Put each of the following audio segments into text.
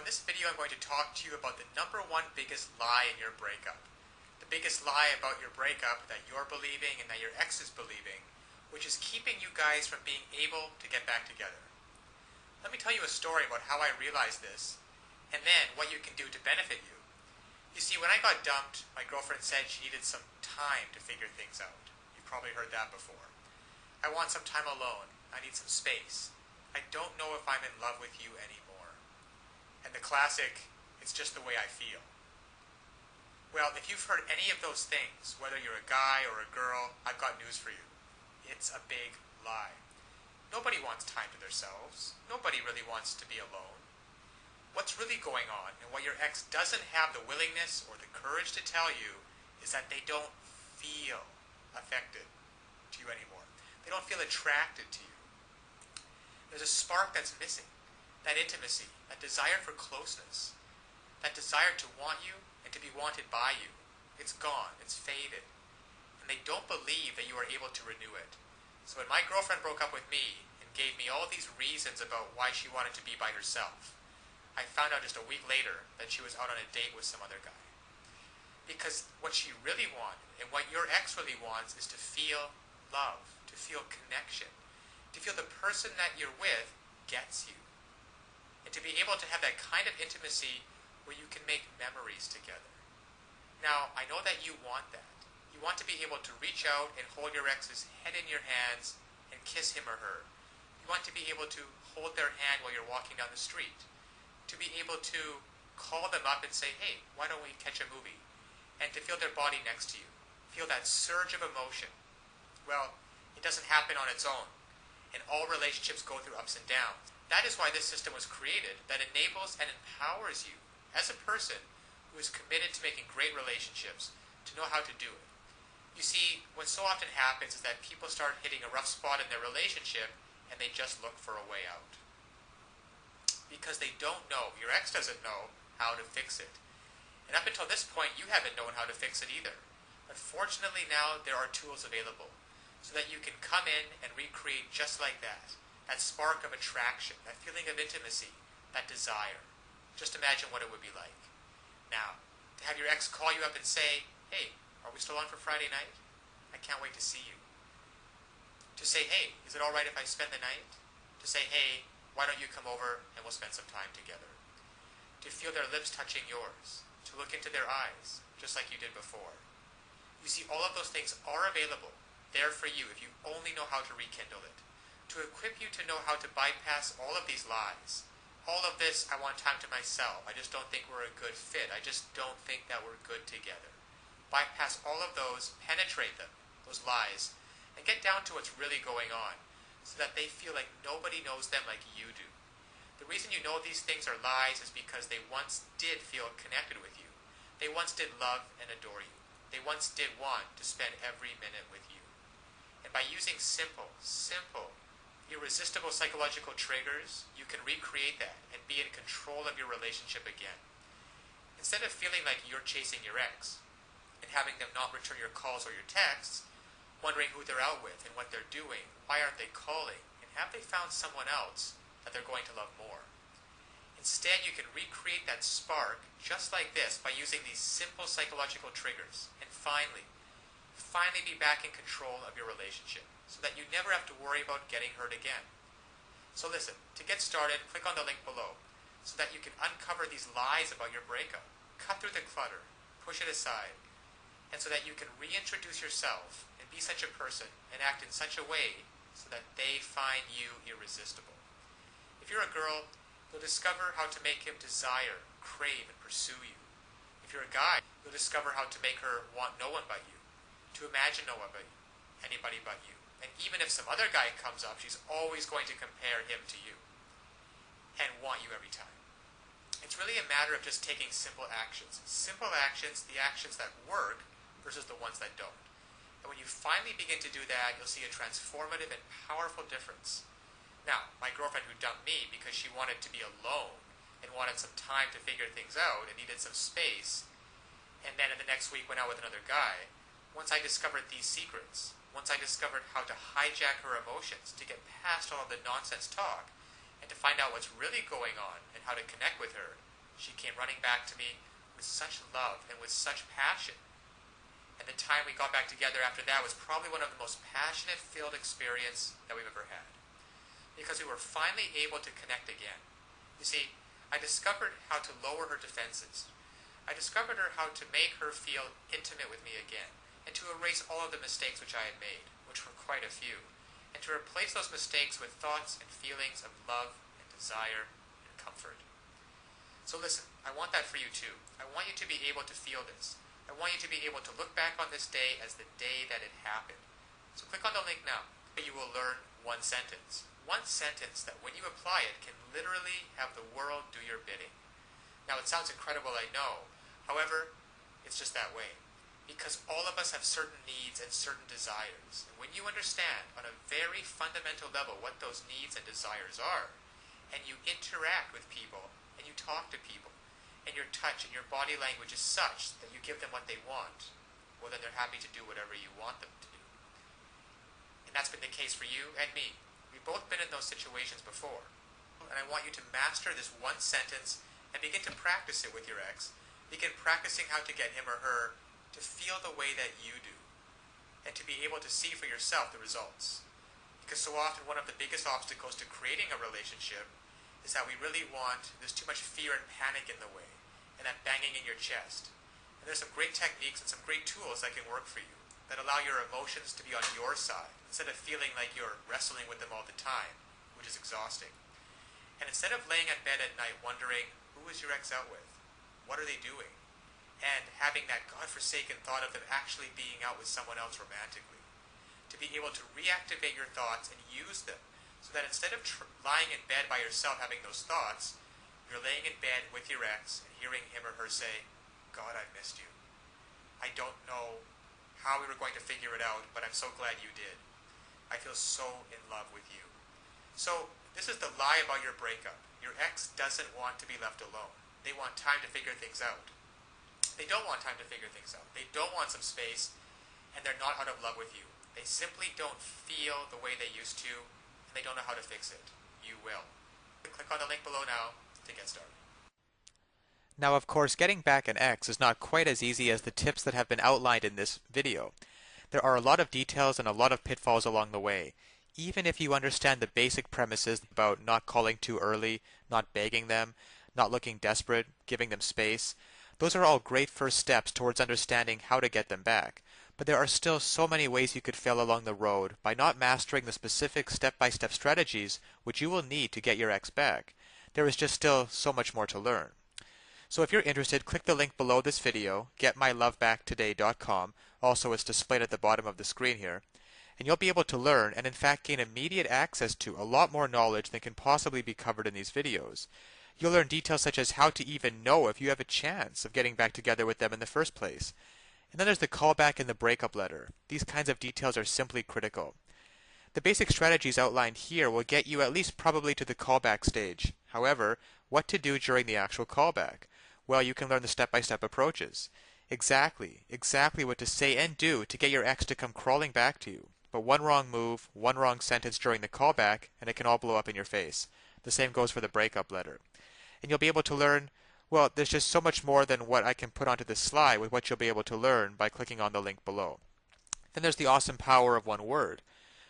this video I'm going to talk to you about the number one biggest lie in your breakup. The biggest lie about your breakup that you're believing and that your ex is believing, which is keeping you guys from being able to get back together. Let me tell you a story about how I realized this, and then what you can do to benefit you. You see, when I got dumped, my girlfriend said she needed some time to figure things out. You've probably heard that before. I want some time alone. I need some space. I don't know if I'm in love with you anymore. And the classic, it's just the way I feel. Well, if you've heard any of those things, whether you're a guy or a girl, I've got news for you. It's a big lie. Nobody wants time to themselves. Nobody really wants to be alone. What's really going on, and what your ex doesn't have the willingness or the courage to tell you, is that they don't feel affected to you anymore. They don't feel attracted to you. There's a spark that's missing. That intimacy, that desire for closeness, that desire to want you and to be wanted by you. It's gone. It's faded. And they don't believe that you are able to renew it. So when my girlfriend broke up with me and gave me all these reasons about why she wanted to be by herself, I found out just a week later that she was out on a date with some other guy. Because what she really wanted, and what your ex really wants, is to feel love, to feel connection, to feel the person that you're with gets you. And to be able to have that kind of intimacy where you can make memories together. Now, I know that you want that. You want to be able to reach out and hold your ex's head in your hands and kiss him or her. You want to be able to hold their hand while you're walking down the street. To be able to call them up and say, hey, why don't we catch a movie? And to feel their body next to you. Feel that surge of emotion. Well, it doesn't happen on its own. And all relationships go through ups and downs. That is why this system was created, that enables and empowers you as a person who is committed to making great relationships to know how to do it. You see, what so often happens is that people start hitting a rough spot in their relationship and they just look for a way out. Because they don't know, your ex doesn't know how to fix it. And up until this point, you haven't known how to fix it either. But fortunately now, there are tools available so that you can come in and recreate just like that. That spark of attraction, that feeling of intimacy, that desire. Just imagine what it would be like. Now, to have your ex call you up and say, hey, are we still on for Friday night? I can't wait to see you. To say, hey, is it alright if I spend the night? To say, hey, why don't you come over and we'll spend some time together? To feel their lips touching yours. To look into their eyes, just like you did before. You see, all of those things are available, there for you if you only know how to rekindle it. To equip you to know how to bypass all of these lies. All of this, I want time to myself. I just don't think we're a good fit. I just don't think that we're good together. Bypass all of those, penetrate them, those lies, and get down to what's really going on so that they feel like nobody knows them like you do. The reason you know these things are lies is because they once did feel connected with you. They once did love and adore you. They once did want to spend every minute with you. And by using simple, irresistible psychological triggers, you can recreate that and be in control of your relationship again. Instead of feeling like you're chasing your ex and having them not return your calls or your texts, wondering who they're out with and what they're doing, why aren't they calling, and have they found someone else that they're going to love more. Instead, you can recreate that spark just like this by using these simple psychological triggers and finally be back in control of your relationship so that you never have to worry about getting hurt again. So listen, to get started, click on the link below so that you can uncover these lies about your breakup, cut through the clutter, push it aside, and so that you can reintroduce yourself and be such a person and act in such a way so that they find you irresistible. If you're a girl, you'll discover how to make him desire, crave, and pursue you. If you're a guy, you'll discover how to make her want no one but you, to imagine no one but you, anybody but you. And even if some other guy comes up, she's always going to compare him to you and want you every time. It's really a matter of just taking simple actions. Simple actions, the actions that work versus the ones that don't. And when you finally begin to do that, you'll see a transformative and powerful difference. Now, my girlfriend who dumped me because she wanted to be alone and wanted some time to figure things out and needed some space, and then in the next week went out with another guy, once I discovered these secrets, once I discovered how to hijack her emotions, to get past all of the nonsense talk, and to find out what's really going on and how to connect with her, She came running back to me with such love and with such passion. And the time we got back together after that was probably one of the most passionate filled experience that we've ever had. Because we were finally able to connect again. You see, I discovered how to lower her defenses. I discovered how to make her feel intimate with me again, and to erase all of the mistakes which I had made, which were quite a few, and to replace those mistakes with thoughts and feelings of love and desire and comfort. So listen, I want that for you too. I want you to be able to feel this. I want you to be able to look back on this day as the day that it happened. So click on the link now. You will learn one sentence. One sentence that when you apply it can literally have the world do your bidding. Now it sounds incredible, I know. However, it's just that way. Because all of us have certain needs and certain desires. And when you understand on a very fundamental level what those needs and desires are, and you interact with people, and you talk to people, and your touch and your body language is such that you give them what they want, well then they're happy to do whatever you want them to do. And that's been the case for you and me. We've both been in those situations before. And I want you to master this one sentence and begin to practice it with your ex. Begin practicing how to get him or her to feel the way that you do, and to be able to see for yourself the results. Because so often one of the biggest obstacles to creating a relationship is that we really want, there's too much fear and panic in the way, and that banging in your chest. And there's some great techniques and some great tools that can work for you, that allow your emotions to be on your side, instead of feeling like you're wrestling with them all the time, which is exhausting. And instead of laying in bed at night wondering, who is your ex out with? What are they doing? And having that godforsaken thought of them actually being out with someone else romantically. To be able to reactivate your thoughts and use them, so that instead of lying in bed by yourself having those thoughts, you're laying in bed with your ex and hearing him or her say, God, I missed you. I don't know how we were going to figure it out, but I'm so glad you did. I feel so in love with you. So this is the lie about your breakup. Your ex doesn't want to be left alone. They want time to figure things out. They don't want time to figure things out. They don't want some space, and they're not out of love with you. They simply don't feel the way they used to, and they don't know how to fix it. You will. Click on the link below now to get started. Now, of course, getting back an ex is not quite as easy as the tips that have been outlined in this video. There are a lot of details and a lot of pitfalls along the way. Even if you understand the basic premises about not calling too early, not begging them, not looking desperate, giving them space, those are all great first steps towards understanding how to get them back. But there are still so many ways you could fail along the road by not mastering the specific step-by-step strategies which you will need to get your ex back. There is just still so much more to learn. So if you're interested, click the link below this video, getmylovebacktoday.com. Also, it's displayed at the bottom of the screen here. And you'll be able to learn and in fact gain immediate access to a lot more knowledge than can possibly be covered in these videos. You'll learn details such as how to even know if you have a chance of getting back together with them in the first place. And then there's the callback and the breakup letter. These kinds of details are simply critical. The basic strategies outlined here will get you at least probably to the callback stage. However, what to do during the actual callback? Well, you can learn the step-by-step approaches. Exactly what to say and do to get your ex to come crawling back to you. But one wrong move, one wrong sentence during the callback, and it can all blow up in your face. The same goes for the breakup letter. And you'll be able to learn, well, there's just so much more than what I can put onto this slide with what you'll be able to learn by clicking on the link below. Then there's the awesome power of one word.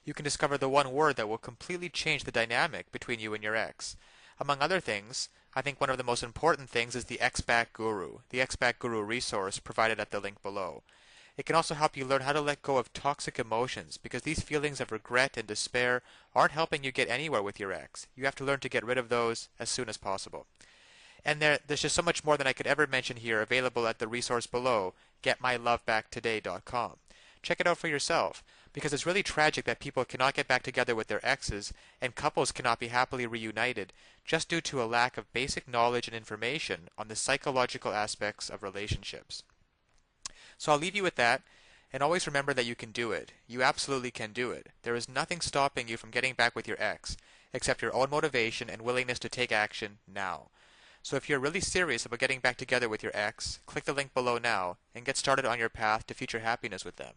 You can discover the one word that will completely change the dynamic between you and your ex. Among other things, I think one of the most important things is the Ex-Back Guru, the Ex-Back Guru resource provided at the link below. It can also help you learn how to let go of toxic emotions, because these feelings of regret and despair aren't helping you get anywhere with your ex. You have to learn to get rid of those as soon as possible. And there's just so much more than I could ever mention here available at the resource below, getmylovebacktoday.com. Check it out for yourself, because it's really tragic that people cannot get back together with their exes and couples cannot be happily reunited just due to a lack of basic knowledge and information on the psychological aspects of relationships. So I'll leave you with that, and always remember that you can do it. You absolutely can do it. There is nothing stopping you from getting back with your ex, except your own motivation and willingness to take action now. So if you're really serious about getting back together with your ex, click the link below now and get started on your path to future happiness with them.